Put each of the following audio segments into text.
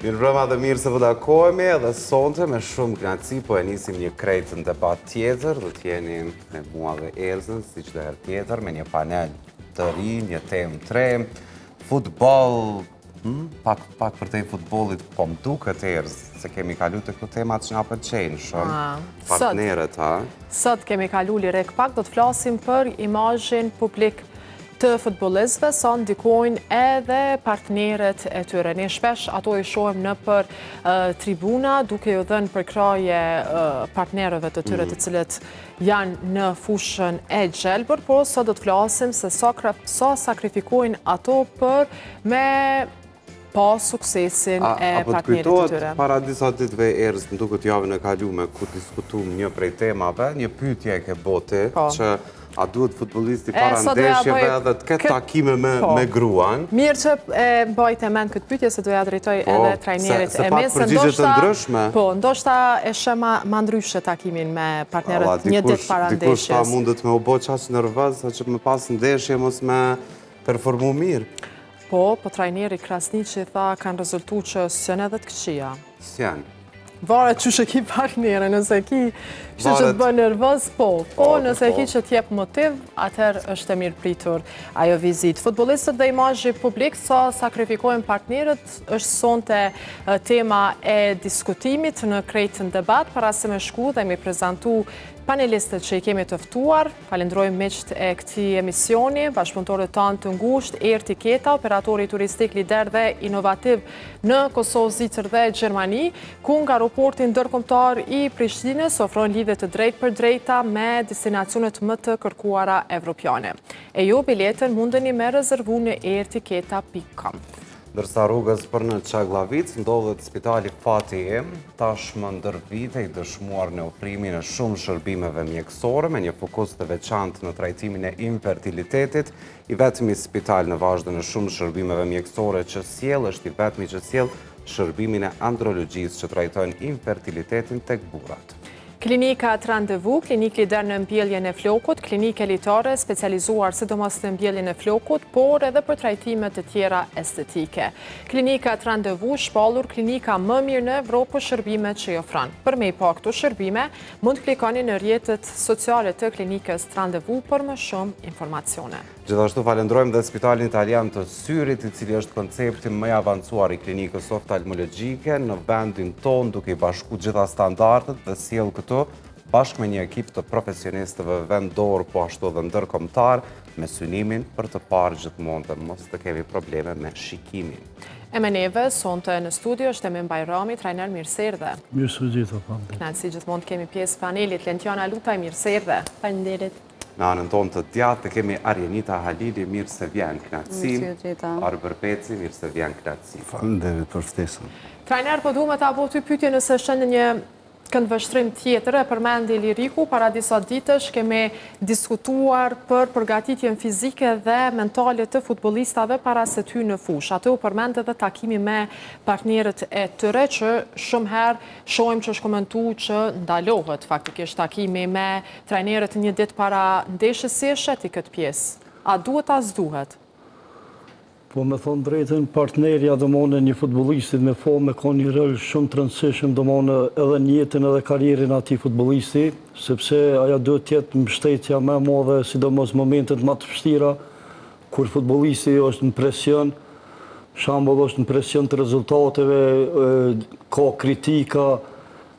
Mirë mbrëma dhe mirë se vëdakohemi edhe sonte me shumë kënaqësi po e nisim një krejt në debat tjetër dhe t'jeni me mua dhe Elzën, si që dhe herë tjetër, me një panel të ri, një temë tre, futbol, pak për te futbolit, po më duket Elzë, se kemi kalu të këto temat që nga pëlqejnë shumë, partnerët, ha? Sot kemi kalu lirek pak, do të flasim për imazhin publik të futbolistëve, sa ndikojnë edhe partnerët e tyre. Ne shpesh ato i shohim në për tribuna, duke ju dhënë përkraje partnerëve të tyre të cilët janë në fushën e gjelbër, por sot do të flasim se sa sakrifikojnë ato për me pa suksesin e partnerit të tyre. Apo të kujtohet para disa ditëve Erz, në duket javën e kalume, ku diskutum një prej temave, një pyetje ke bote, që a duhet futbolisti para ndeshjeve edhe të ketë takime me gruan? Mirë që bëjt e mend këtë pyetje, se doja drejtoj edhe trajnerit e mes. Se pak përgjigje të ndryshme? Po, ndoshta e shema ma ndryshe takimin me partnerët një ditë para ndeshjes. Dikush ta mundet me u bo qaq nervëz, sa që me pas ndeshje mos me performu mirë. Po trajneri Krasniqi tha kanë rezultu që sën edhe të këqia. Sën? Varet që shë ki partnere, nëse ki që të bë nervëz, po nëse ki që t'jep motiv, atër është e mirë pritur ajo vizit. Futbolistët dhe imazhi publik, sa sakrifikojnë partnerët, është sonte tema e diskutimit në krejtën debat, para se me shku dhe me prezentu panelistët që i kemi tëftuar. Falenderojmë miqt e këti emisioni, bashkëpunëtorët tanë të ngusht, Erti Keta, operatori turistik lider dhe inovativ në Kosovë, Zvicër dhe Gjermani, ku nga raporti ndërkombëtar i Prishtinës ofron lidhje të drejtë për drejta me destinacionet më të kërkuara evropiane. E ju biletën mundeni me rezervu në ertiketa.com. Dërsa rrugës për në Çagllavic ndodhet spitali Fati Em, tashmë ndër vite i dëshmuar në ofrimin e shumë shërbimeve mjekësore me një fokus të veçantë në trajtimin e infertilitetit. I vetmi spital në vazhdo në shumë shërbimeve mjekësore që sjell është i vetmi që sjell shërbimin e andrologjisë që trajtojnë infertilitetin tek burrat. Klinika Trandevu, klinik lider në mbjelljen e flokut, klinik elitare specializuar sidomos në mbjelljen e flokut, por edhe për trajtime të tjera estetike. Klinika Trandevu, shpallur klinika më mirë në Evropë shërbime që i ofron. Për me i pa këto shërbime, mund të klikoni në rrjetet sociale të klinikës Trandevu për më shumë informacione. Gjithashtu falenderojmë dhe Spitalin Italian të Syrit, i cili është koncepti më i avancuar i klinikës oftalmologjike në vendin tonë, duke i bashku gjitha standardet dhe sjell këtu bashkë me një ekip të profesionistëve vendor, po ashtu dhe ndërkombëtar, me synimin për të parë gjithmonë dhe mos të kemi probleme me shikimin. E me neve, sonte në studio, është Emin Bajrami, trajner mirëserdhe. Mirëserdhe, famë. Kënaqësi gjithmonë të kemi pjesë panelit. Lentiana Lutaj, mirëserdhe. Faleminderit. Në anën tonë të djatë kemi Arjenita Halili, mirë se vjen, kënaqësi. Arbër Peci, mirë se vjen, kënaqësi. Faleminderit për ftesën. Trajner, po duhet ta bëj ty pyetje nëse është një këndvështrim tjetër, e përmendi Liriku, para disa ditësh kemi diskutuar për përgatitjen fizike dhe mentale të futbolistave para se ty në fush. Atë u përmend edhe takimi me partnerët e tyre, që shumë herë shohim që është komentu që ndalohet faktikisht takimi me trajnerët një ditë para ndeshjes. Si e sheti këtë pjesë? A duhet as duhet? Po me thonë drejtën, partnerja dëmone një futbolistit me me ka një rol shumë të rëndësishëm dëmone edhe një jetën edhe karierin ati futbolisti, sepse aja duhet tjetë mbështetja me madhe, sidomos momentet më të vështira, kur futbolisti është në presion, shambull është në presion të rezultateve, ka kritika,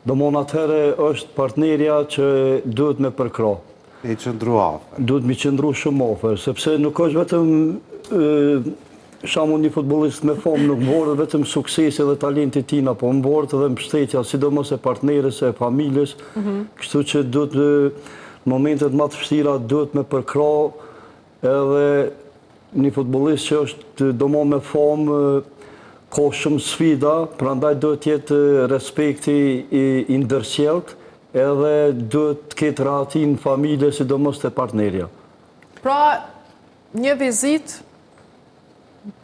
dëmone atëhere është partnerja që duhet me përkra. E qëndru afer. Duhet me qëndru shumë afer, sepse nuk është vetëm shamu një futbolist me famë, nuk borët vetëm suksesi dhe talenti tina, po më borët edhe mbështetja, sidomos e partnerës, e familjes, kështu që duhet në momentet më të vështira duhet me përkra edhe një futbolist që është domo me famë, ka shumë sfida, prandaj duhet jetë respekti i ndërsjelt, edhe duhet të ketë rahatin familje, sidomos të partnerja. Pra, një vizit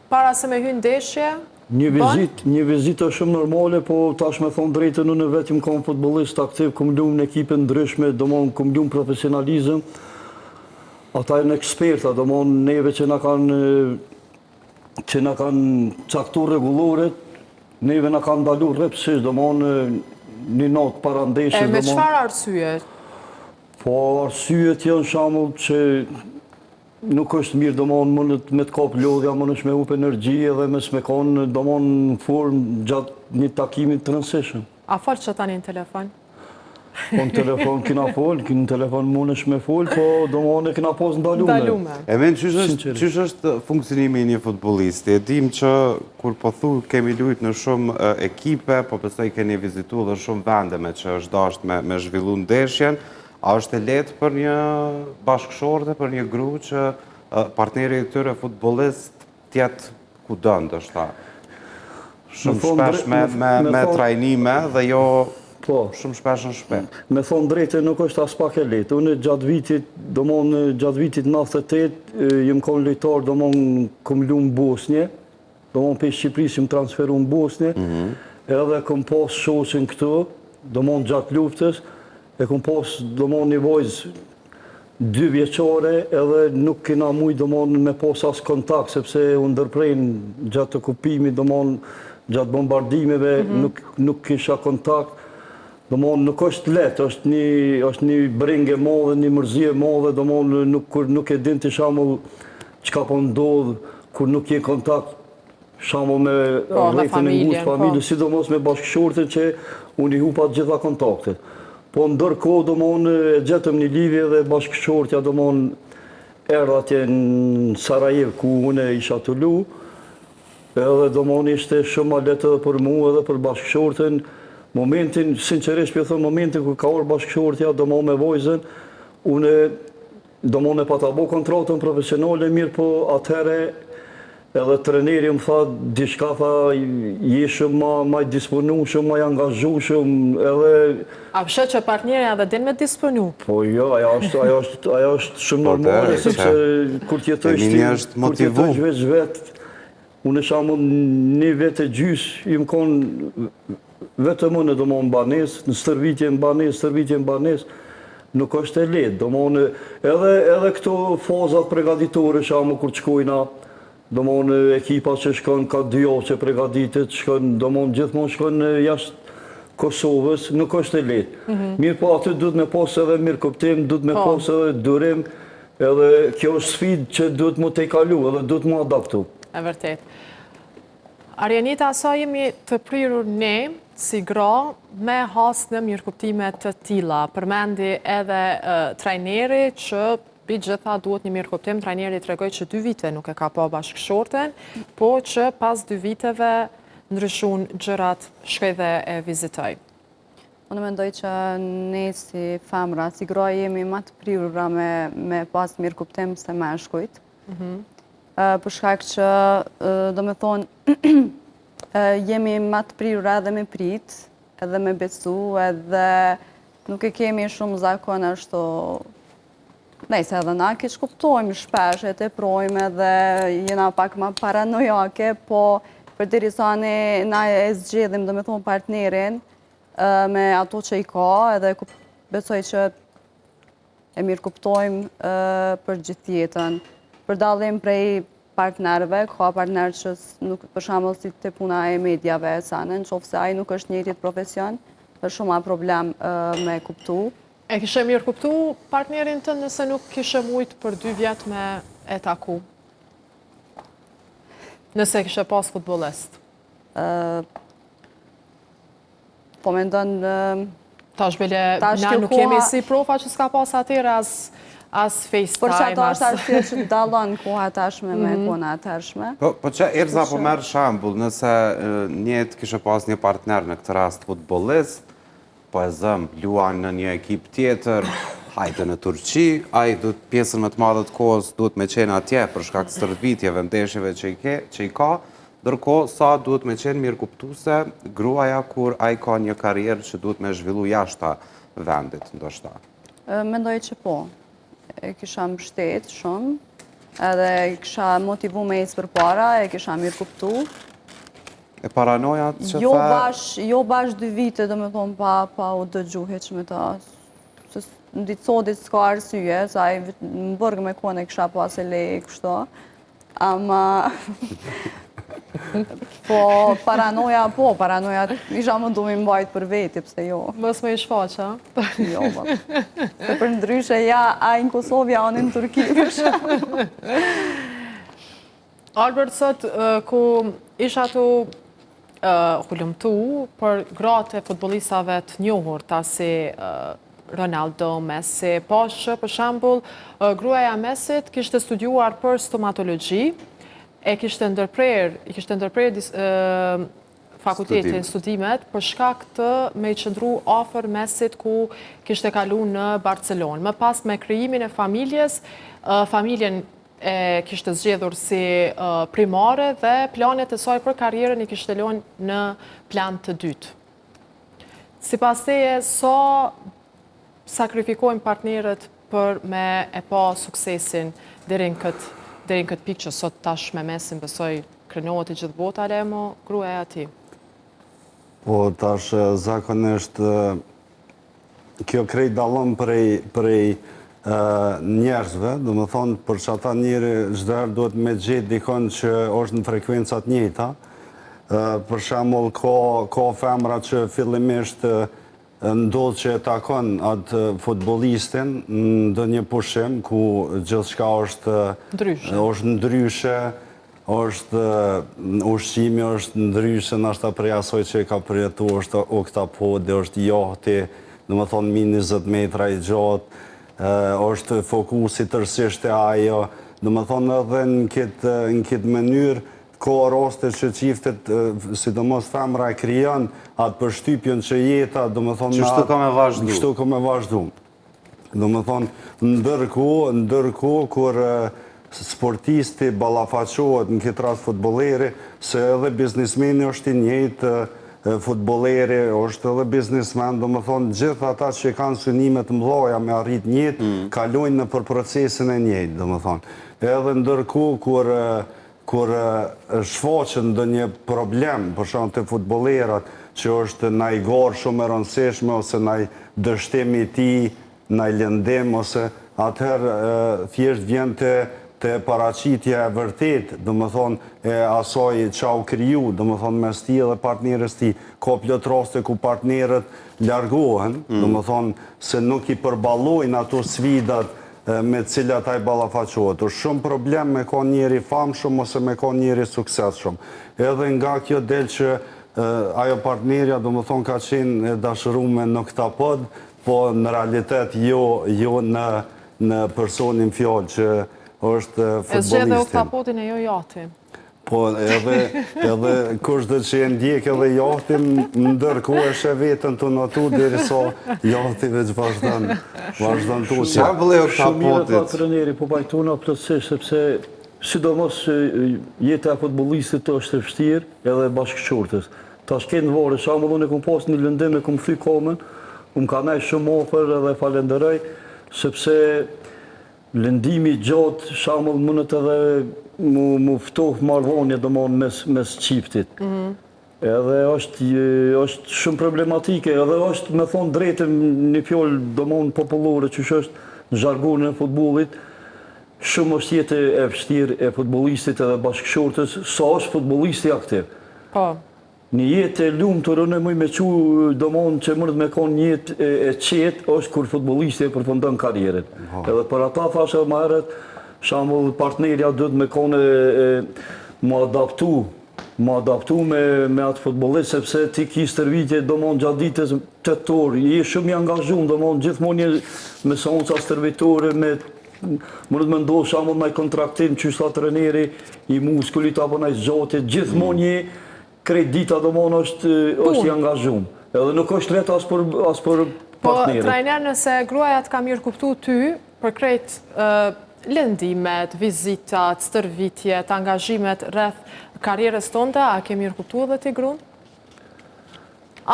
para se me hynë ndeshje? Një vizit është shumë normale, po tash me thonë drejtë, unë vetëm kam futbolist aktiv, kom lumë në ekipe ndryshme, do mon kom lumë profesionalizëm. Ata e në eksperta, do mon neve që na kanë caktu regulloret, neve na kanë ndalu rrepsisht, do mon një natë para ndeshjes. Me çfarë arsye? Po arsyet janë shembull që nuk është mirë, do mon mundet me të kap lodhja, mundesh me hup energji edhe me s'me kanë, do mon në formë gjatë një takimi të rëndësishëm. A fol që tani në telefon? Po në telefon kina fol, në telefon mundesh me fol, po do mon e kina pas ndalume. E men, qysh është funksionimi një futbollisti? E dim që kur po thu kemi lujt në shumë ekipe, po besoj keni vizitu dhe shumë vende me që është dasht me zhvillu ndeshjen. A është e letë për një bashkëshorte, për një gru që partneri i tyre futbollist tjetë ku dëndë është ta? Shumë shpesh me trajnime dhe jo shumë shpesh në shpe. Me thonë drejtë nuk është as pak e letë. Unë gjatë vitit 98, jem konë lojtar, do mon këm lu në Bosnje, do mon për Shqipëris jem transferu në Bosnje, edhe këm pas shoqin këtu, do mon gjatë luftës, e këm pas do mon një vojzë 2 vjeqare, edhe nuk kena muj do mon me pas as kontakt, sepse unë ndërprejnë gjatë të kupimi, do mon gjatë bombardimeve, nuk kisha kontakt. Do mon nuk është letë, është një bringe madhe, një mërzije madhe, do mon nuk e din të shamull qka po ndodhë, kur nuk je kontakt shamull me rrethën e ngusht familje, sidomos me bashkëshortin që unë i hupat gjitha kontaktet. Po ndërkohë, do mon, e gjetëm një lidhje dhe bashkëshortja, do mon, erdha atje në Sarajev, ku unë isha të lu, edhe do mon ishte shumë ma letë edhe për mu edhe për bashkëshortin. Momentin, sinqerisht për thëmë, momentin ku ka orë bashkëshortja, do mon me vojzën, unë do mon e pa ta bo kontratën profesionale, mirë po atëhere edhe treneri më tha, diçka tha, je shumë ma i disponu, shumë ma i angazhu, shumë edhe... A pëshë që partnerja dhe din me disponu? Po jo, aja është shumë normale, sepse kur t'jetojsh veç vetë, unë e shamu një vetë e gjys, im konë vetë më në do më banes, në stërvitje në banes, nuk është e letë, do më edhe këto fazat pregaditore shamu kur qkojna, do më ekipa që shkon ka 2 javë që pregaditit, do më gjithmonë shkon jashtë Kosovës, nuk është e letë. Mirë po aty duhet me pas edhe mirë kuptim, duhet me pas edhe durim, edhe kjo është sfidë që duhet mu te kalu, edhe duhet mu adaptu. E vërtet. Arjanita, sa jemi të prirur ne, si gra, me hasë në mirëkuptimet të tila, përmendi edhe trajneri që bi gjitha duhet një mirëkuptim, trajneri të regoj që 2 vite nuk e ka pa bashkëshorten, po që pas 2 viteve ndryshun gjërat shkoj dhe e vizitoj. Unë mendoj që ne si femra, si gra jemi ma të prirura me pas mirëkuptim se me shkujt. Për shkak që, do me thonë, jemi ma të prirura edhe me prit, edhe me besu, edhe nuk e kemi shumë zakon ashtu. Nejse edhe na kish kuptojmë shpesh, e të projmë edhe jena pak ma paranojake, po për diri sa na e zgjedhim, do me thonë, partnerin me ato që i ka, edhe besoj që e mirë kuptojmë për gjithë jetën. Për dallim prej partnerve, ka partner që për shembull si të puna e medjave e sanë, në qofë se ai nuk është njëjtit profesion, është shumë problem me kuptu. E kishe mirë kuptu partnerin të nëse nuk kishe mujtë për 2 vjetë me e taku? Nëse kishe pas futbolist? Po me ndonë... Tash bile, na nuk kemi si profa që s'ka pas atyre as FaceTime. Por që ato është arsye që dalon koha tashme me kona tashme. Po që Erza po merë shambull, nëse njët kishe pas një partner në këtë rast futbolist, po e zëmë luan në një ekip tjetër, hajde në Turqi, ajde pjesën më të madhe të kohës duhet me qenë atje për shkak stërvitjeve, ndeshjeve që i ka, ndërkohë sa duhet me qenë mirë kuptuese gruaja kur ai ka një karrierë që duhet me zhvillu jashta vendit, ndoshta. Mendoj që po. E kisha mbështet shumë, edhe kisha motivu me ecë përpara, e kisha mirë kuptu. E paranojat që Jo bash 2 vite, do me thonë, pa u dëgjuhe që me ta. Në ditë sotit s'ka arsye, sa i më bërgë me kone kisha pas e lejë kështo. Ama Po, paranoja, isha më du mi mbajt për veti, pse jo. Mos me i shfaq, a? Jo, se për ndryshe, ja, a në Kosovë, ja, në Turki. Albert, sot, ku isha tu hullumtu për gratë e futbolistave të njohur, ta si Ronaldo, Messi, poshë, për shambull, gruaja Messit kishte studiuar për stomatologji, i kishte ndërprer fakultetin studimet për shkak të me i qëndru ofër Messit ku kishte kalu në Barcelonë. Më pas me krijimin e familjes, familjen e kishte zgjedhur si primare dhe planet e saj për karrierën i kishte lënë në plan të dytë. Sipas teje, sa sakrifikojnë partnerët për me e pa suksesin deri në këtë pikë që sot tash me Messin besoj krenohet i gjithë bota, Lemo, gruaja e ati? Po, tash zakonisht kjo krejt dallon prej njerëzve, do më thonë, për që ata njëri çdoherë duhet me gjetë dikon që është në frekuencat njëjta. Për shembull, ka femra që fillimisht ndodhë që e takon atë futbolistin në ndonjë pushim ku gjithçka është ndryshe, është ushqimi është ndryshe, nashta prej asoj që e ka përjetu është oktapodi, është jahti, do më thonë 20 metra i gjatë, është fokusi tërësisht e ajo, do më thonë edhe në këtë mënyrë, ka raste që qiftet, sidomos femra e krijon atë përshtypjen që jeta, do më thonë... Qështu ka me vazhdu. Qështu ka me vazhdu. Do më thonë, ndërku, kur sportisti balafaqohet në këtë rast futbolleri, se edhe biznismeni është i njëjtë, futbolleri është edhe biznismen, do më thonë, gjithë ata që kanë synimet të mëdha me arrit njëjtë, kalojnë në për procesin e njëjtë, do më thonë. Edhe ndërku, kur shfaqen ndonjë problem, për shembull të futbollerat, që është ndaj garë shumë e rëndësishme, ose ndaj dështimi i tij, ndaj lëndim, ose atëherë thjesht vjen të paraqitja e vërtet, do më thonë, e asaj që u kriju, do më thonë, mes tij dhe partnerës tij. Ka plot raste ku partnerët largohen, do më thonë, se nuk i përballojnë ato sfidat me cilat ai ballafaqohet. Është shumë problem me ka njeri famshëm ose me ka njeri suksesshëm. Edhe nga kjo del që ajo partnerja, do më thonë, ka qenë dashurume në oktapod, po në realitet jo në personin fjallë që është futbolistin. E zgjedhe oktapodin e jo jatin. Po edhe kushtë që e ndjek edhe jatin, ndërku e shë vetën të në tu, dheri so jati veç vazhdan tu. Qa vële oktapodit? Shumë mirë ta treneri, po pajtuna plotësisht, sepse sidomos jeta e futbollistit është e vështirë edhe bashkëqortës. Tash kënë vore, shambullun e kom pas një lëndim e kom thy komen, ka nej shumë ofër edhe falenderoj, sepse lëndimi gjatë, shambull mundet edhe mu ftohë marrëvonje do mon mes qiptit. Edhe është shumë problematike, edhe është me thonë drejtëm një fjollë do mon popullore që është në zhargonin e futbolit, shumë është jetë e vështirë e futbolistit edhe bashkëshortës, sa është futbolisti aktiv. Po. Një jetë e lumë të rënë mëj me që do mon që mërët me konë një jetë e qetë, është kur futbolisti e përfundon karrierin. Edhe për ata thashe më herët, shambull partnerja dhëtë me kone më adaptu me atë futbolist, sepse ti kisë tërvitje do mon gjatë ditës të torë, je shumë i angazhum, do mon gjithmonë një me sonca stërvitore, mërët me ndohë shambull me kontraktim që shta treneri i muskulit apo në zgjatit, gjithmonë një krejt dita do mon është i angazhum. Edhe nuk është letë as për partnerit. Po, trajner, nëse gruaja të ka mirë kuptu ty për krejt lëndimet, vizitat, stërvitjet, angazhimet rreth karrierës tonde, a ke mirë kuptu edhe ti grunë?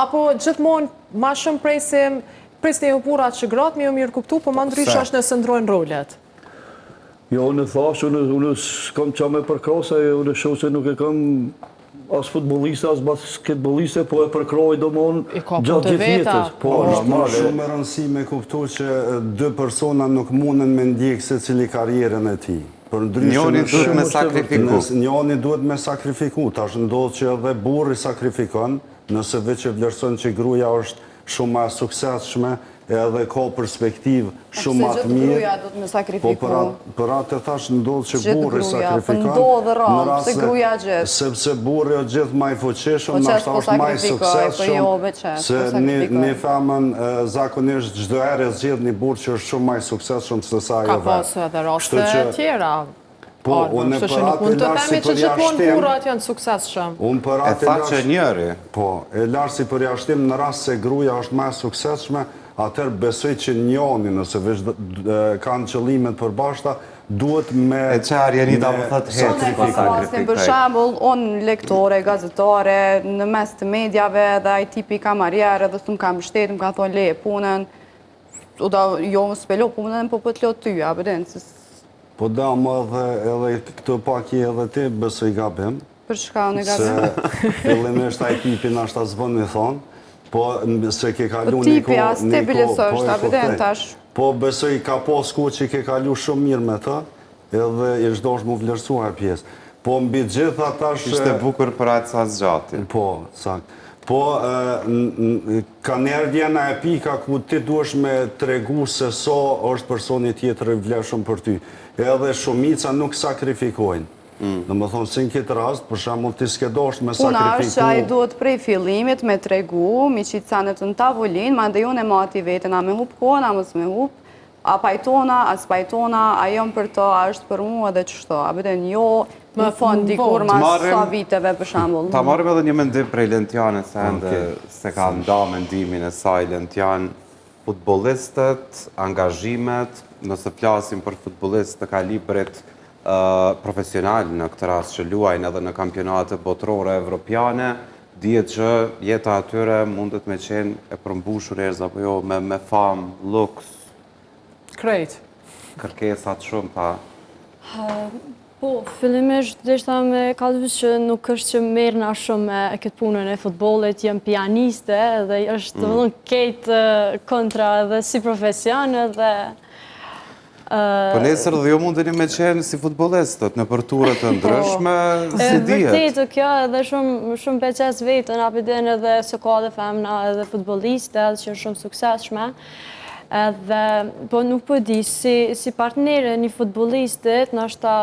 Apo gjithmonë ma shumë presni u burat që gratë mi u mirë kuptu, po ma ndryshë është nëse ndrojnë rolet? Jo, unë thash, unë s'kam qa me përkrasa, unë shoh se nuk e kam as futboliste, as basketboliste, po e përkroj do mon gjatë gjithë jetës. Po, është shumë e rëndësi me kuptu që dy persona nuk munden me ndjekë se cili karrierën e ti. për ndryshme... Njoni duhet me sakrifiku. Njoni duhet me sakrifiku. Ta është ndodhë që edhe burri sakrifikon, nëse veç e vlerëson që gruaja është shumë ma suksesshme, edhe ka perspektiv shumë ma të mirë. Gruaja do të me sakrifiku. Po për atë tash ndodhë që burri sakrifikon. Po ndodhë rrallë, se gruaja gjithë. Sepse burri o gjithë ma i fuqishëm, nështë është ma i suksesshëm, se një femën zakonisht gjdo ere zgjidh një burë që është shumë ma i suksesshëm se sa jo vetë. Ka pasu edhe raste tjera. Po, unë për atë nuk mund të themi që gjithmonë burrat janë suksesshëm. E fakt që njëri. Po, e larë si për jashtim në rast se gruaja është ma suksesshme, atër besoj që njoni, nëse veç kanë qëllimet përbashkëta, duhet me... E që Arjenita më thëtë sakrifikuar. Për shembull, unë lektore, gazetare, në mes të medjave, dhe ai tipi ka marjerë, dhe s'm ka mbështetë, më ka thonë leje punën, jo më s'pelo punën, po të lo ty, a bëden, po da më edhe këtë paki edhe ti besoj gabim. Për shka unë gabim? Se fillimisht ai tipi na shta zbën me thonë, po se ke kalu një tipi as te bilesosht, a bëden tash. Po besoj ka pas ku që ke kalu shumë mirë me ta, edhe i shdosh mu vlerësuar pjesë. Po mbi gjitha tash... Ishte bukur për atë sa zgjati. Po, sakt. Po, ka nerdjena e pika ku ti duesh me tregu se so është personi tjetër e vlerëshëm për ty. Edhe shumica nuk sakrifikojnë. Në më thonë, si në këtë rast, për shembull ti s'ke dosht me sakrifiku... Puna është që a i duhet prej fillimit me tregu, mi qitë sanet në tavolin, ma dhe ju në mati vetën, a me hup kohën, a mës me hup, a pajtona, a s'pajtona, a jom për to, a është për mua dhe qështo, a bëden jo... Më fond dikur ma sa viteve për shambull. Ta marim edhe një mendim prej Lentjane, se ka nda mendimin e saj Lentjan, futbolistët, angazhimet, nëse flasim për futbolistë të kalibrit profesional në këtë rast që luajnë edhe në kampionate botërore evropiane, dihet që jeta atyre mundet me qenë e përmbushur apo jo me famë, luks, krejt, kërkesat shumë pa. Po, fillimisht deshta me kalvis që nuk është që merë nga shumë me këtë punën e futbolit, jem pianiste dhe është të vëllën kejtë kontra dhe si profesion dhe... Po nesër dhe jo mundeni me qenë si futbolistët në përturët të ndryshme, si dihet. Vërtetë kjo edhe shumë beqes vetën, apiden edhe se ka dhe femna edhe futboliste që është shumë sukseshme. Po nuk po di, si partnere një futbolistit, nështë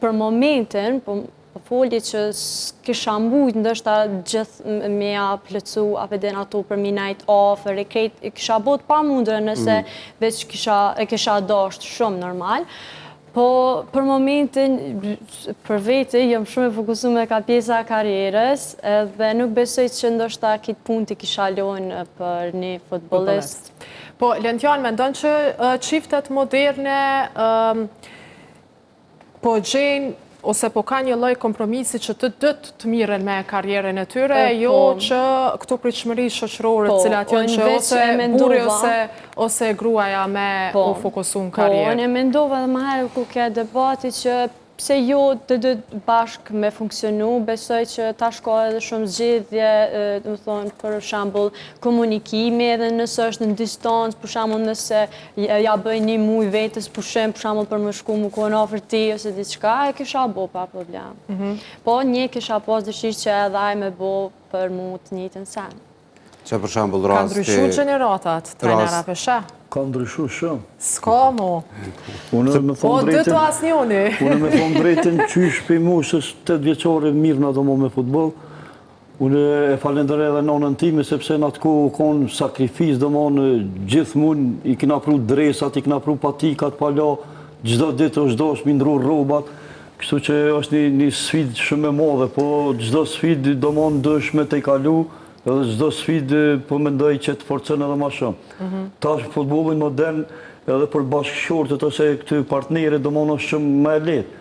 për momentin, po folje që s'kisha mbujt, ndështë gjithë me a plëcu, apeden ato për minajt ofër, e krejt, e kisha bot pa mundre nëse veç e kisha dasht shumë normal. Po për momentin, për vete, jam shumë e fokusume ka pjesa karierës dhe nuk besoj që ndoshta kitë pun të kisha lojnë për një futbolist. Po, Lentjan, me ndonë që qiftet moderne po gjenë ose po ka një lloj kompromisi që të dëtë të miren me karjerën e tyre, jo që këto pritshmëri shoqërore cilat janë që ose burri ose gruaja me u fokusu në karjerë. Po, unë e mendova dhe më herë ku ke debati që pse jo të dy bashkë me funksionu, besoj që tash ka edhe shumë zgjedhje, do të thonë për shembull komunikimi, edhe nëse është në distancë, për shembull nëse ja bëj një muj vetës pushim, për shembull për më shku më kohën afër ti ose diçka, e kisha bo pa problem. Po një kisha pas dëshirë që edhe ai me bo për mu të njëjtën sen. Që për shembull rasti... Ka ndryshu gjeneratat, trajnera pesha? Ka ndryshu shumë. S'ka mo. Po, dëtu asë njoni. Unë me thonë drejten qysh për mu, se 8 vjeqore mirë në do mo me futbol. Unë e falendere edhe nonën time, sepse në atë ku konë sakrifis, do mo në gjithë mund, i kina pru dresat, i kina pru patikat, pala, gjdo ditë është do është mindru robat, kështu që është një sfid shumë e modhe, po gjdo sfid do mo në dëshme të i kalu, edhe gjdo sfid po mendoj që të forcen edhe ma shumë. Ta është futbolin modern edhe për bashkëshortët ose këtë partnere do monë është shumë me letë.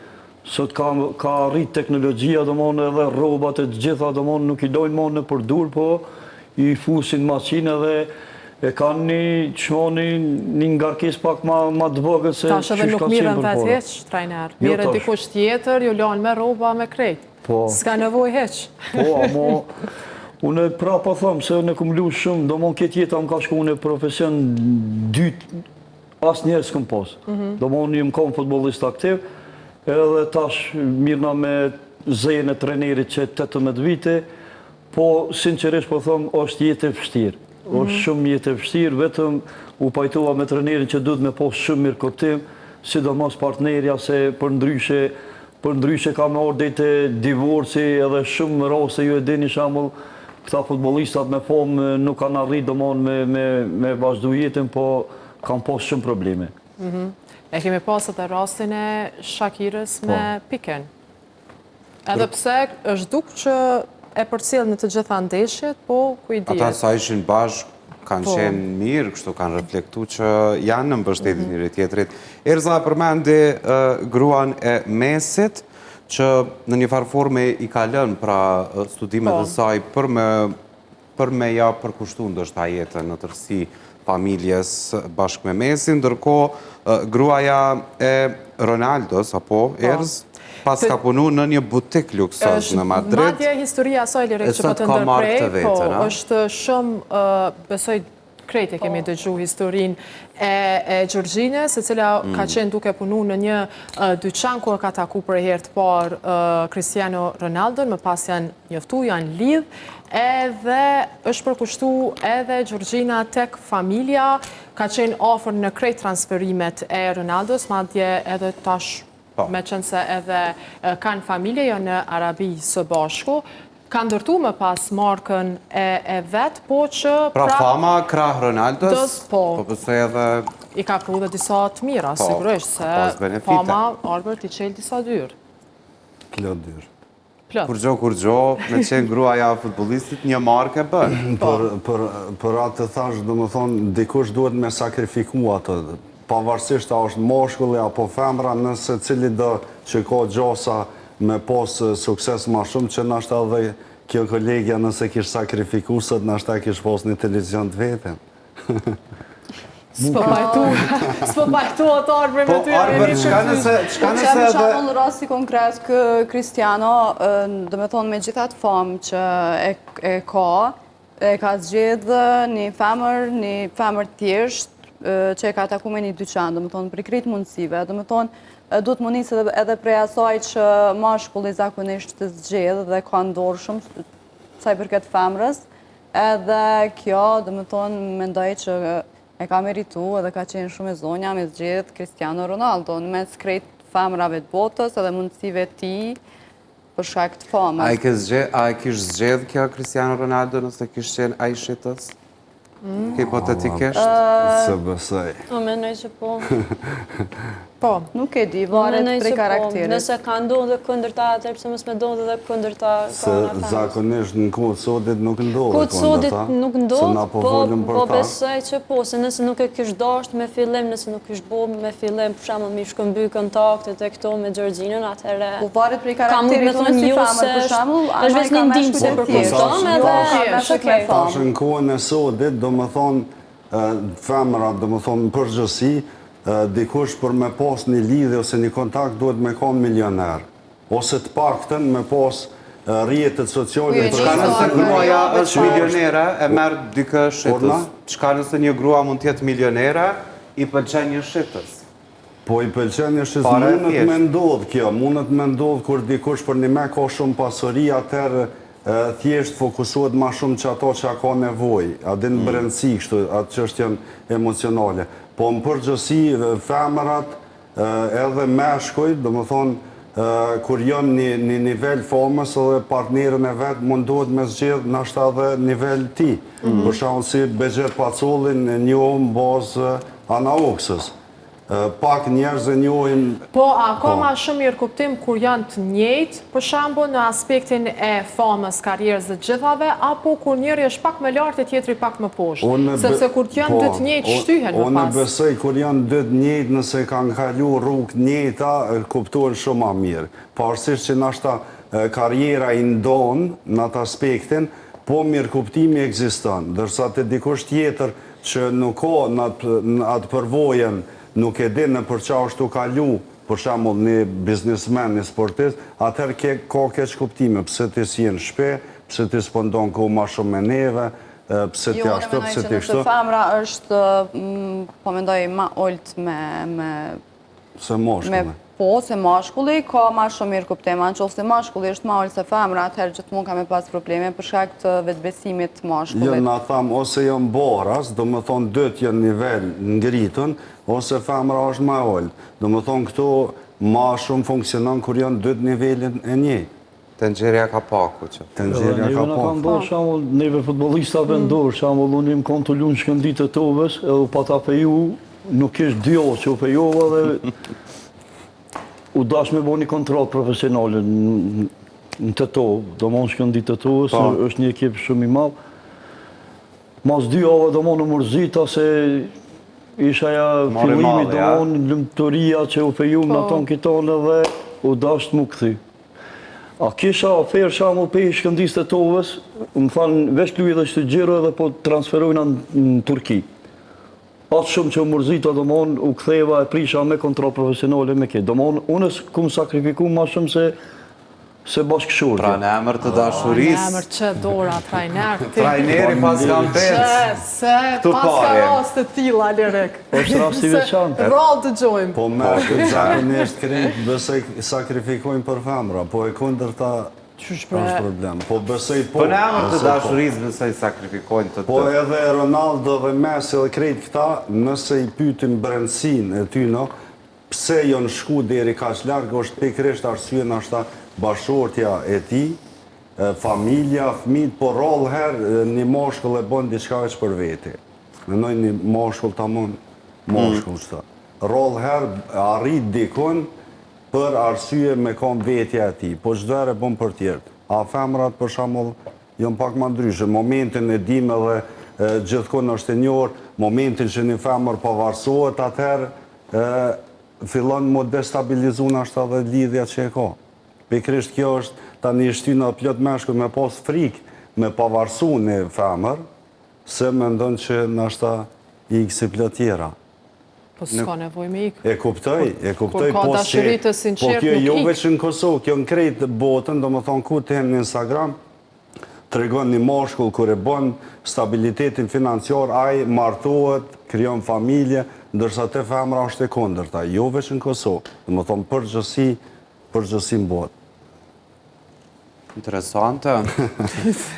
Sot ka rritë teknologjia do monë edhe robat e gjitha do monë nuk i dojnë monë në përdur, po i fusin maqinë edhe e kanë një ngarkes pak ma të vogël se... Ta është edhe nuk mirën vetë heq, trajner. Mirën dikush tjetër, ju lanë me roba me krejt. S'ka nevoj heq. Po, amo... Unë pra po thëmë, se unë e këmë lu shumë, do mon këtë jetë, më ka shku unë e profesion dytë As njerë s'këm pas. Do më unë më kom futbolist aktiv, edhe tash mirëna me zejën e trenerit që 18 vite, po sinqerisht po thëmë, është jetë e vështirë. është shumë jetë e vështirë, vetëm u pajtova me trenerin që duhet me pas shumë mirë kuptim, sidomos partnerja se për ndryshe ka me orë dhejtë divorci edhe shumë raste ju e dini shembull këta futbollistat me fomë nuk kanë arrit domthonë me vazhdu jetën, po kanë pas shumë probleme. E kemi pas atë rastin e Shakirës me Piken. Edhe pse është dukë që e përcjell në të gjitha ndeshjet, po ku i dihet. Ata sa ishin bashkë kanë qenë mirë, kështu kanë reflektu që janë në mbështetjen njëri tjetrit. Erza përmendi gruan e Mesit, që në një farë forme i ka lënë pra studimet e saj për me ja përkushtu ndoshta jetën në tërësi familjes bashkë me Mesin, ndërkohë gruaja e Ronaldos, apo Erz, pas ka punu në një butik luksoz në Madrid. Madje historia asaj Lirik që po të ndërprej, është shumë, besoj krejt e kemi dëgju historin e Gjorgjines, e cila ka qenë duke punu në një dyqan ku e ka taku për herë të parë Cristiano Ronaldo, më pas janë njoftu, janë lidh, edhe është përkushtu edhe Gjorgjina tek familja, ka qenë ofër në krejt transferimet e Ronaldos, madje edhe tash me qënë se edhe kanë familje jo në Arabi së bashku, kanë ndërtu më pas markën e vetë, po që... Pra fama krah Ronaldos, po përse edhe... I ka pru dhe disa të mira, sigurisht, se fama arbër t'i qelë disa dyrë. Plot dyrë. Kur gjo, me qenë gruaja futbolistit, një markë e bërë. Për atë të thash, do më thonë, dikush duhet me sakrifiku atë, pavarësisht a është moshkulli apo femra, nëse cili do që ka gjosa me pos sukses ma shumë, që nështë edhe kjo kolegja nëse kish sakrifiku, sët nështë kish pos një televizion të vetën. S'po pajtu atë Arbër me ty. Po Arbër, qka nëse edhe... Që në rasti konkret kë Cristiano, dhe me thonë me gjithat famë që e ka zgjedhë një femër tjesht, që e ka taku me një dyqan, dhe me thonë për krejt mundësive, dhe me thonë duhet më njësë edhe prej asaj që mashkulli zakonisht të zgjedhë dhe ka ndorë shumë saj për këtë femrës, edhe kjo, dhe me thonë, mendoj që e ka meritu edhe ka qenë shumë e zonja me zgjedhë Cristiano Ronaldo, në mes krejt femrave të botës edhe mundësive ti për shkak të famës. A e kish zgjedhë kjo Cristiano Ronaldo nëse kish qenë a i shqitës? Hipotetikisht? Se bësaj. O menoj që po. Po. Nuk e di, varet prej karakterit. Nëse ka ndonë dhe këndërta, atër pëse mësë me ndonë dhe këndërta ka në femës. Se zakonisht në kodë sodit nuk ndodhë këndërta. Kodë sodit nuk ndodhë, po ta. besoj që po, se nëse nuk e kish dasht me fillim, nëse nuk kish bo me fillim, për shamë mi shkëmby kontaktet e këto me Gjorgjinën, atëherë... Po varet prej karakterit unë si famër, për shamë, ana i ka me shkujtë tjerë. Më thonë femërat, dhe më thonë përgjësi, dikush për me pas një lidhje ose një kontakt duhet me konë milioner. Ose të paktën me pas rjetët sociale. Qka nëse gruaja është milionera e merë dikë shqitës? Qka nëse një grua mund tjetë milionera i pëlqen një shqitës? Po i pëlqen një shqitës, mundet me ndodhë kjo, mundet me ndodhë kur dikush për një me ka shumë pasuri, atër thjesht fokusohet ma shumë që ato që ka nevoj, adin brendësi kështu, atë që është janë emocionale. Po më përgjësi, femërat edhe meshkuj, do më thonë, kur janë një nivel famës edhe partnerën e vetë mundohet me zgjedhë nështë edhe nivel ti. Për shumë si Begjet Pacolin njohëm bazë Ana Oksës. Pak njerëz e njohim... Po, a ka ma shumë mirë kuptim kur janë të njëjtë, për shambu në aspektin e famës, karierës dhe gjithave, apo kur njëri është pak më lartë e tjetri pak më poshtë? Sepse kur janë dy të njëjtë shtyhen më pas. Unë besoj kur janë dy të njëjtë nëse kanë kalu rrugë njëjta, kuptohen shumë ma mirë. Pavarësisht që nashta kariera i ndonë në atë aspektin, po mirë kuptimi ekziston. Dërsa të dikush tjetër që nuk ka në atë përvojen nuk e din në përqa është të kalu, për shamull një biznismen, një sportist, atër ka keq kuptime, pëse ti si jenë shpe, pëse ti s'pëndon ku ma shumë me neve, pse t'ja shto, pse t'i shto. Nëse femra është, po mendoj, ma olt me Se moshkulli. Po, se mashkulli ka ma shumë mirë kuptema, në qoftë se mashkulli është ma olt se femra, atëherë gjithmonë ka me pas probleme për shkak të vetëbesimit mashkullit. Jo, na tham, ose janë boras, do më thonë dëtë janë nivel ngritën, ose femra është ma olt. Do më thonë këto ma shumë funksionon kur janë dëtë nivelin e njëjtë. Tenxherja ka paku që. Tenxherja ka Neve paku. ndorë shamull, neve futbolistave ndorë, shamull, unë im kom të lunë shkëndit të tovës, edhe pa ta peju, nuk ishtë dio që u pejova dhe u dash me bo një kontrol profesionale në të tovë, do mon shkëndit të tovës, është një ekip shumë i madhë. Mas 2 ove do mon në mërzita se isha ja fillimi do mon lëmëtoria që u peju në aton kitone dhe u dash të mu këthi. A kisha oferë shamull pe i shkëndis të tovës, më thanë veç luj dhe që të gjiro edhe po transferojna në Turki. Atë shumë që u mërzita do mon u ktheva e prisha me kontrol profesionale me këtë. Do mon unës kumë sakrifiku ma shumë se bashkëshortja. Pra në emër të dashuris. Në emër që dora, trajner. Trajneri pas kam pecë. Se pas ka rast të tila, Lirik. është rasti veçantë. Rallë të gjojmë. Po me këtë zakonisht krejt besoj sakrifikojnë për femra, po e kundër ta është problem. Po besoj po. Po në emër të dashuris besoj sakrifikojnë të Po edhe Ronaldo dhe Messi dhe krejt këta, nëse i pytim brendësin e tyno, pse jonë shku deri kaq largë, është pikrisht arsye nashta bashortja e ti, familja, fëmijët, po rollë herë një moshkull e bon diçka veç për veti. Menoj një moshkull ta mund, moshkull qëta. Rollë herë arrit dikun për arsye me kom vetja e ti, po çdojre bon për tjertë. A femrat për shamull janë pak ma ndryshë. Momentin e dime dhe gjithkon është e njërë, momentin që një femër pavarësohet atëherë, fillon më destabilizu në ashtë dhe lidhja që e ka. Pikrisht kjo është ta një shtyna plot meshku me pas frikë me pavarësu një femër, se me ndonë që në ashtë i kësi plot tjera. Po s'ka nevoj me ikë. E kuptoj, Kur ka dashuri të sinqert, po kjo nuk jo ikë. veç në Kosovë, kjo në krejt botën, do më thonë ku të në Instagram, të regon një moshkull kër e bon stabilitetin financiar, aj martohet, kryon familje, ndërsa të femra është e kondërta, jo veç në Kosovë, do më thonë përgjësi në botë. Interesante.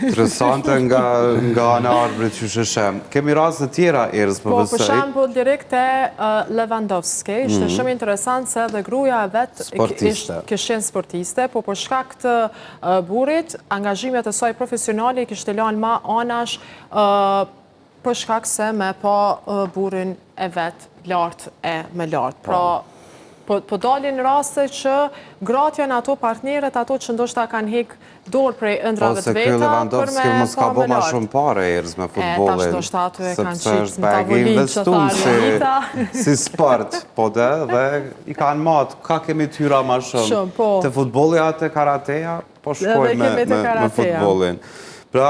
Interesante nga ana arbrit që sheshem. Kemi rast të tjera, Erës, Po, për shembull, direkt e Lewandowski, ishte shumë interesant se dhe gruaja e vetë kishin sportiste, po për shkak të burrit, angazhimet e saj profesionale kishte lanë ma anash për shkak se me pa burrin e vetë lartë e me lartë. Pra, po dalin raste që gratë janë ato partnerët, ato që ndoshta kanë hekë dorë prej ëndrave të veta, për me Lewandowski mos ka bo ma shumë pare, Erës, me futbolin. Tash ndoshta ato e kanë sepse qitë është në tavolinë që tharë Anita. si sport, po dhe i kanë matë, ka kemi tyra ma shumë. Shumë, po. Të futboli atë karateja, po shkoj kemi të me karateja. futbolin. Pra,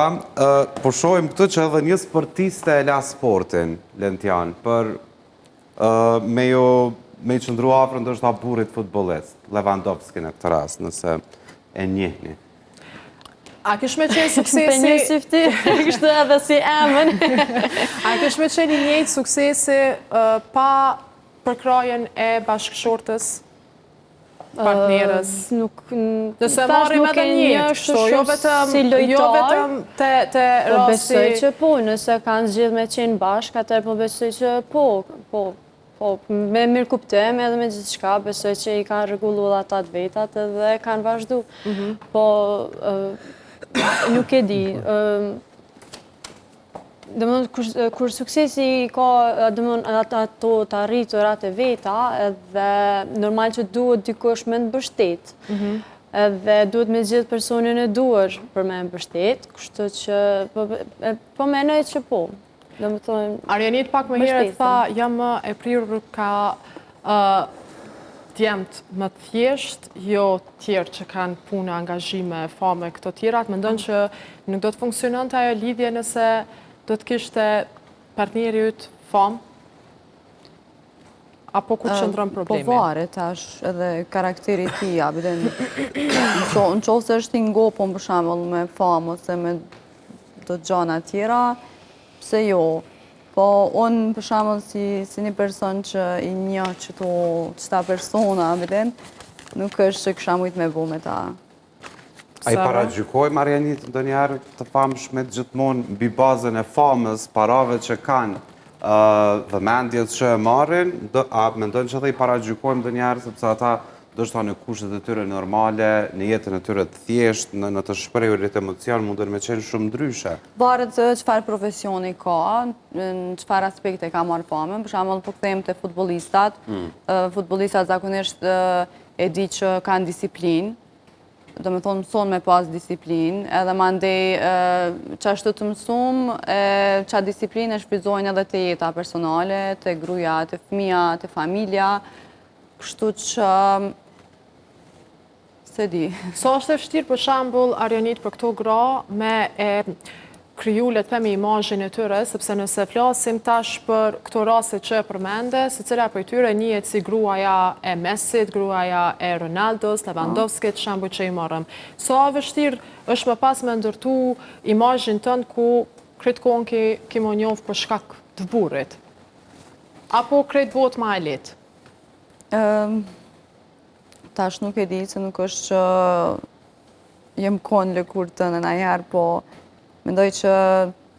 po shojmë këtë që edhe një sportiste e la sportin, Lentian, për me i qëndru afrë ndështë burit futbolist, Lewandowski në këtë rast, nëse e njehni. A kish me qenë suksesi... Për një sifti, kështë edhe si emën. A kish me qenë një njëjtë suksesi pa përkrajen e bashkëshortës, partnerës? Nëse marim edhe njëjtë, jo vetëm të rasti... Besoj që po, nëse kanë zgjidh me qenë bashkë, atër po besoj që po, me mirë kuptem edhe me gjithë shka, besoj që i kanë regullu dhe ata të vetat edhe kanë vazhdu. Po, nuk e di. Kur suksesi ka ato të arritur atë veta, edhe normal që duhet dikush me në bështet. Edhe duhet me gjithë personin e duar për me në bështet, kështu që po menoj që po. Arjanit pak më herët tha, jam e prirur ka djemët më thjesht, jo tjerë që kanë punë, angazhime, fame, këto tjera, të mendon që nuk do të funksionon të ajo lidhje nëse do të kishte partneri yt famë? Apo ku të qëndron problemi? Po varet, tash edhe karakteri ti, në qovë se është i ngopon për shembull me famë ose me do gjana tjera, pse jo. Po, unë për shembull si një person që i njeh qëta persona, nuk është që kisha mujt me bu me ta. A i paragjykoj Marianit ndonjëherë të famshme gjithmonë mbi bazën e famës, parave që kanë dhe mendjes që e marrin, a mendojnë që dhe i paragjykojmë ndonjëherë sepse ata do shta në kushtet e tyre normale, në jetën e tyre të thjesht, në të shprehurit emocion, mundën me qenë shumë ndryshe. Varet çfarë profesioni ka, në çfarë aspekte ka marrë famën. Për shembull, po kthejmë te futbollistat. Futbollistat zakonisht e di që kanë disiplinë, do me thonë mëson me pas disiplinë, edhe mandej qashtu të mësum, qa disiplinë e shfrytëzojnë edhe të jeta personale, të gruaja, të fëmija, të familja, kështu që se di. Sa është e vështirë për shembull Arjanit për këto gra me kriju le të themi imazhin e tyre, sepse nëse flasim tash për këto raste që përmende, secila prej tyre njihet si gruaja e Messit, gruaja e Ronaldos, Lewandowskit, shembull që i marrëm. Sa vështirë është më pas me ndërtu imazhin tënd ku krejt kohën ki më njoh për shkak të burrit? Apo krejt botë më e lehtë? Tash nuk e di, se nuk është që jem konë lëkur të në najherë, po mendoj që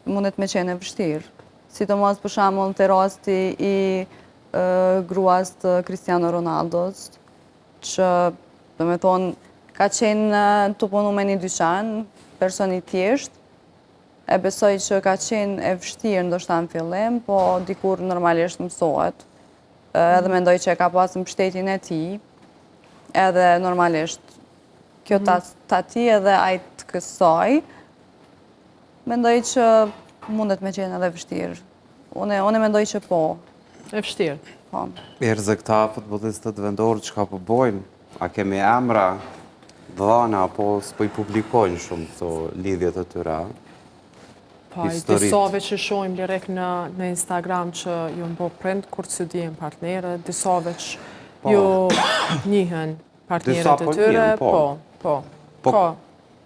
mundet me qenë e vështirë. Sidomos për shembull te rasti i gruas të Cristiano Ronaldos, që do me thonë ka qenë të punu me një dyqan, person i thjesht, e besoj që ka qenë e vështirë ndoshta në fillim, po dikur normalisht mësohet. Edhe mendoj që e ka pasë mbështetjen e tij, edhe normalisht kjo ta ti edhe ajt të kësaj, mendoj që mundet me qenë edhe vështirë. Unë mendoj që po. E vështirë? Po. Erëzë këta futbolistët vendorë që ka përbojnë, a kemi emra, dhana, apo s'po i publikojnë shumë këto lidhjet e tyra? Pa, i disave që shojmë lirek në Instagram që ju në bo prind, kur që dijen partnerët, disave që ju njihen partnerët e tyre, po.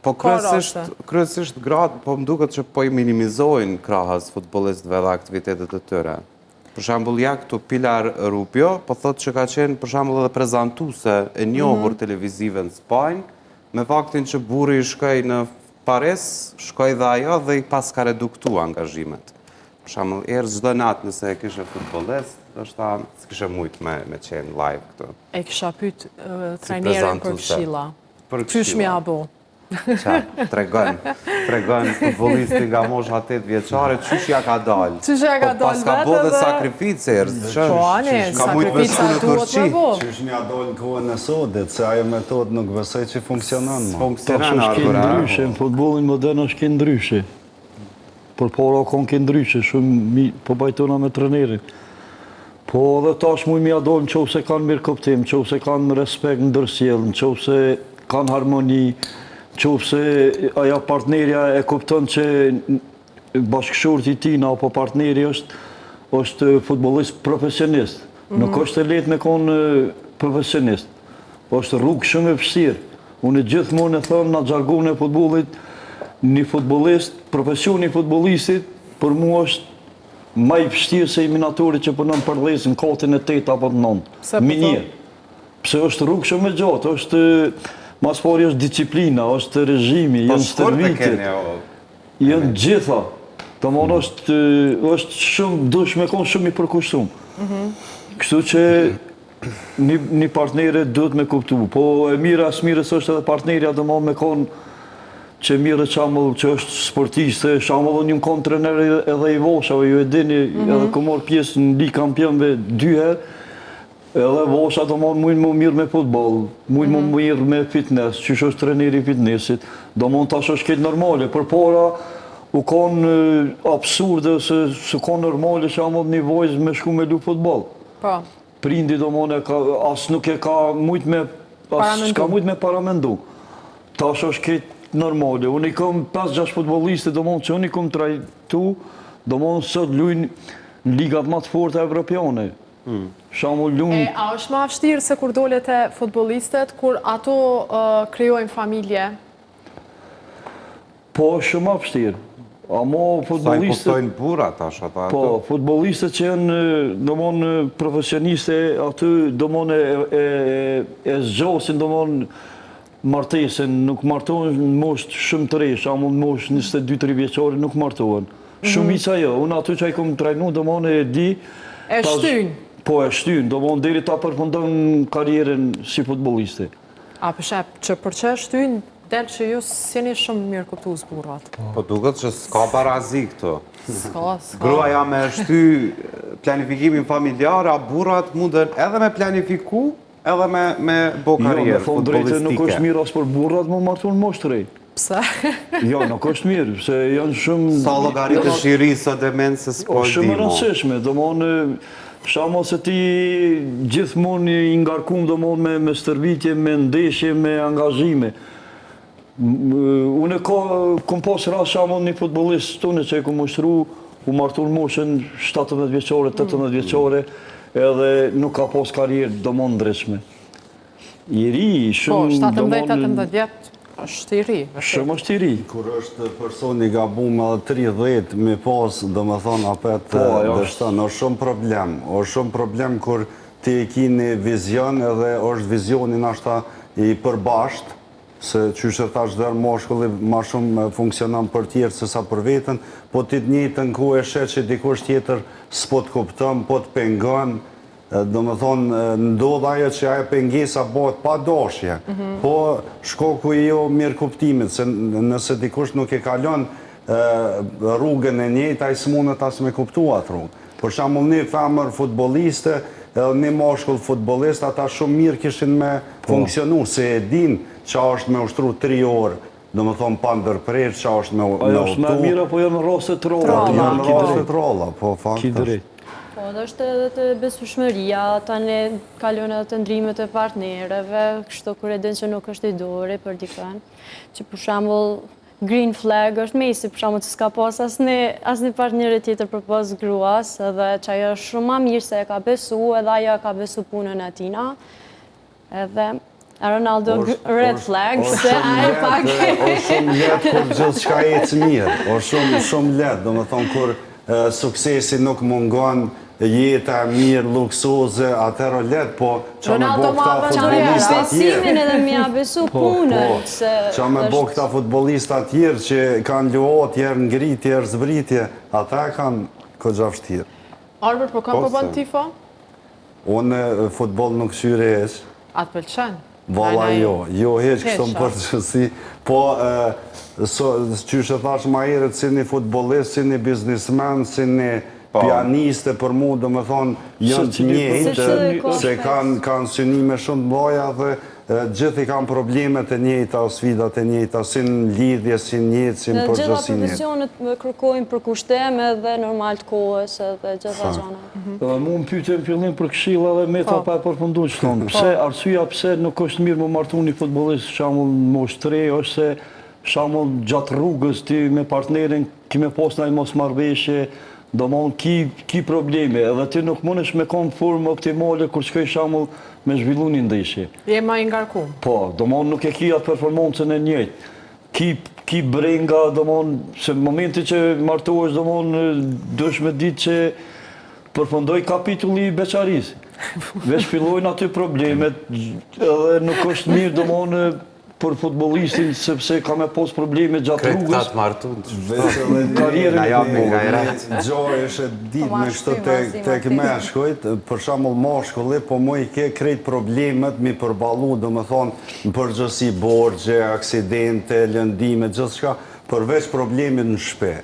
Po kryesisht gratë, po më duket që po i minimizojnë krahas futbolistëve dhe aktivitetet e tyre. Për shembull, ja këtu Pilar Rubio, po thotë që ka qenë për shembull edhe prezantuese e njohur televizive në Spanjë, me faktin që burri i shkoi në Paris, shkoi dhe ajo dhe i pas ka reduktuar angazhimet. Për shembull, çdo natë nëse e kishe futbollist, ndoshta s'kishe mujt me qenë live këtu. E kisha pyet trajnerin për këshilla. Qysh mi abo? Tregon futbolistin nga mosha 8 vjeçare, qysh ja ka dalë. Qysh ja ka dalë vetë? Pas ka bo dhe sakrifice, Po ane, sakrifica duhet me bo. Qysh mi a dalë në kohën e sotit, se ajo metod nuk besoj që funksionon. Funksionon, Arkura. Ndryshe, në futbolin modern është kënë ndryshe. Por para konë kënë ndryshe, shumë po bajtona me trenerin. Po dhe tash muj mi a dalë në qovë se kanë mirë koptim, qovë se kanë respekt në dërsjel, në qovë se kanë harmoni, qovë se aja partnerja e kupton që bashkëshorti tina apo partneri është futbolist profesionist. Nuk është e letë me konë profesionist. është rrugë shumë e vështirë. Unë gjithmonë e thëmë në xhargonin e futbollit, një futbolist, profesioni i futbollistit, për mua është më i vështirë se eliminatori që punon për dhezë në katin e 8 apo 9. Minje. Pse është rrugë shumë e gjatë, është mas pari është disiplina, është regjimi, janë stërvitet, janë gjitha. Të mënë është shumë, dush me konë shumë i përkushtum. Kështu që një partnere duhet me kuptu. Po e mira, as mirës është edhe partnerja dhe me konë që mirë qamull që është sportiste, shamull një konë trener edhe i voshave, ju e dini, edhe këmor pjesë në Ligë Kampionëve 2 herë, edhe vosha do mund më mirë me futbol, mund më mirë me fitness, që është treneri i fitnessit, do mund tash është këtë normale, për para u konë absurde, se konë normale që amod një vojzë me shku me lu futbol. Prindi do mund asë nuk e ka mujt me paramendu. Tash është këtë normale. Unë i kom 5-6 futboliste, do mund që unë i kom trajtu, do mund sot lujnë në ligat më të forte evropiane. A është ma vështirë se kur dolet e futbolistet, kur ato krijojnë familje? Po, është shumë ma vështirë. Amo Sa i futbolistët... kuptojnë burat, tash ata ato? Po, futbolistët që janë, domon, profesioniste, aty, domon, e zgjosin, domon, martesën, nuk martohen në moshë shumë të re, shamull në moshë 22-3 vjeçore nuk martohen. Shumica jo, unë aty që i kom trajnu, domon, e di... E shtyn? Po, e shtyn, domon, deri ta përfundon karierën si futboliste. A përshep, që për që e shtyn, del që ju s'jeni shumë mirë kuptues burrat. Po duket që s'ka barazi këtu. S'ka. Gruaja me shty planifikimin familjar, a burrat munden edhe me planifiku, edhe me bo karierë Drejtë, nuk është futbolistike. mirë as për burrat më martu në moshë të rej. Pse? Jo, nuk është mirë, se janë shumë... Sa llogaritë shirisë o demencës po Shumë e dimo. rëndësishme, domon, shamo se ti gjithmonë i ngarkum domon me stërvitje, me ndeshje, me angazhime. Unë kom pas rast shamo një futbolist tonë që e kom ushtru, u martu në moshën 17 vjeçore, 18 vjeçore, edhe nuk ka pas karierë domon ndryshme. I ri, Po, shumë 17-18 vjetë është i ri. Shumë është i ri. Kur është personi gabum edhe 30, me pas, do me thonë, apet dështën, është shumë problem. është shumë problem kur ti e kini vizion edhe është vizionin ashta i përbasht, se qysh e thash dherë moshkulli ma shumë funksionan për tjerë se sa për vetën, po ti të njëjtën ku e shet që dikush tjetër s'po të kuptëm, po të pengon, do me thonë, ndodh ajo që ajo pengesa bëhet pa doshje, po shkoku i jo mirë kuptimit, se nëse dikush nuk e kalon rrugën e njëjtë, a i s'munët as me kuptu atë rrugë. Për shembull, një femër futboliste, edhe një moshkull futbolist, ata shumë mirë kishin me funksionu, se e din që është me ushtru 3 orë, do me thonë pa ndërprerë, që është me utu. Ajo është me mira, po janë rostet rolla. Janë rostet rolla, po Ki faktë. drejt. Po, dhe është edhe të besueshmëria, tani kalon edhe të ndrimet e partnerëve, kështu kur e din që nuk është i dori për dikën, që për shembull green flag është mesi, për shembull që s'ka pas asnjë partneri tjetër përpos gruas, edhe që ajo është shumë më mirë se e ka besu, edhe ajo e ka besu punën e tina, edhe Ronaldo red flag, se ai pak... O shumë letë kur gjithë shka ecë mirë, o shumë letë, do me thonë kur suksesi nuk mungon, jeta mirë, luksoze, atëherë letë, po që me bo këta futbolista tjerë. Besimin edhe mja besu punën, se... Që me bo këta futbolista tjerë që kanë luot, tjerë ngrit, tjerë zbritje, ata kanë këgja vështirë. Arbër, po kam përbën tifo? Unë futbol nuk shyre esh. Atë pëlqen? Valla jo heq kështu më përgjësi, po qysh e thash ma herët si një futbolist, si një biznismen, si një pianiste për mu, do me thonë, janë të njëjtë, se kanë synime shumë të mloja dhe gjithë i kanë problemet e njëjta, sfidat e njëjta, si në lidhje, si në njëjtë, si në përgjësi njëjtë. Gjitha profesionet kërkojnë për kushteme dhe normal të kohës dhe gjitha gjana. Mu më pyte në fillim për këshilla dhe me ta pa e përfundu që tonë. Pse, arsyeja pse nuk është mirë më martu një futbolist shamull në moshë 3, është se shamull gjatë rrugës ti me partnerin kime pos në i mos marveshje, do mon ki probleme, edhe ti nuk mundesh me konë formë optimale kur shkoj shamull me zhvillu një ndeshje. Je ma i ngarkum? Po, do mon nuk e ki atë performancën e njëjtë. Ki brenga, do mon, se në momenti që martohesh, do mon, dush me ditë që përfundoj kapitulli i beqarisë. Vesh fillojnë aty problemet, edhe nuk është mirë, do mon, për futbolistin, sepse ka me pos probleme gjatë rrugës. Kretë të martu Karierën nga jami nga i ratë. Gjoj është ditë me kështu tek meshkujt, për shembull moshkulli, po mu i ke krejt problemet mi përballu, do me thonë, në përgjësi borgje, aksidente, lëndime, gjithë shka, përveç problemit në shpe.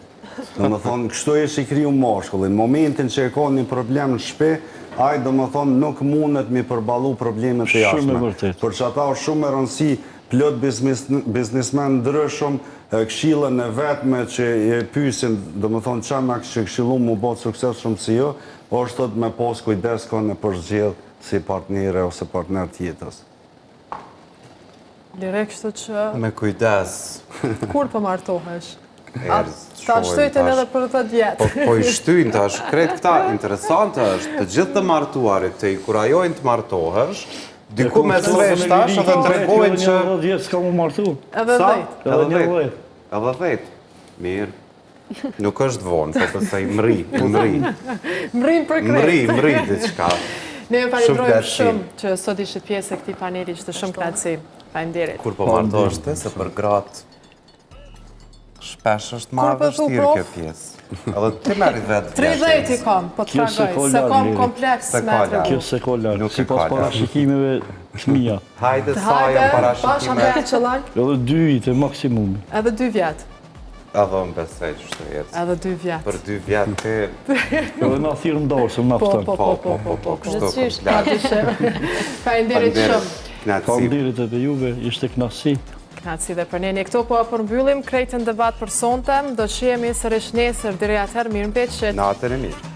Do me thonë, kështu është i kriju moshkulli. Në momentin që e ka një problem në shpe, aj do me thonë, nuk mundet mi përballu problemet e jashme. Për që ata është shumë e rëndësi, plot biznismen ndryshëm, këshillën e vetme që e pysin, do më thonë që me këshillu mu botë sukses shumë si jo, është të me pos kujdes ka në përzgjedh si partnere ose partner tjetës. Lire kështu që... Me kujdes. Kur për martohesh? Ta shtojten edhe për 10 vjetë. Po i shtyjnë tash, kretë këta interesante është, të gjithë të martuarit të i kurajojnë të martohesh, diku me svesh tash edhe të regojnë që... Edhe 10 s'ka mu martu. Edhe 10. Edhe 10. Mirë. Nuk është vonë, po përsa i mri. Mrin për krejt. Mri diçka. Ne ju falenderojmë shumë që sot ishit pjesë e këtij paneli, ishte shumë kënaqësi. Faleminderit. Kur po martoshte, se për gratë shpesh është marrë vështirë kjo pjesë. Edhe ti merri vetë 30 i kam, po të tragoj, se kam kompleks me tregu. Kjo se kolar, si pas parashikimeve shmija. Hajde sa janë parashikime. Edhe 2 vite maksimumi. Edhe 2 vjetë. Edhe më besej që shtë jetë. Edhe 2 vjetë. Për 2 vjetë ti... Edhe na thirë më dorë, se më naftën. Po, kështu komplet. Faleminderit shumë. Faleminderit edhe juve, ishte knasi. Knasi dhe për ne. Këto po përmbyllim krejtën debat për sonte. Do të shihemi sërish nesër deri atëherë, mirëmbëjtje. Natën e mirë.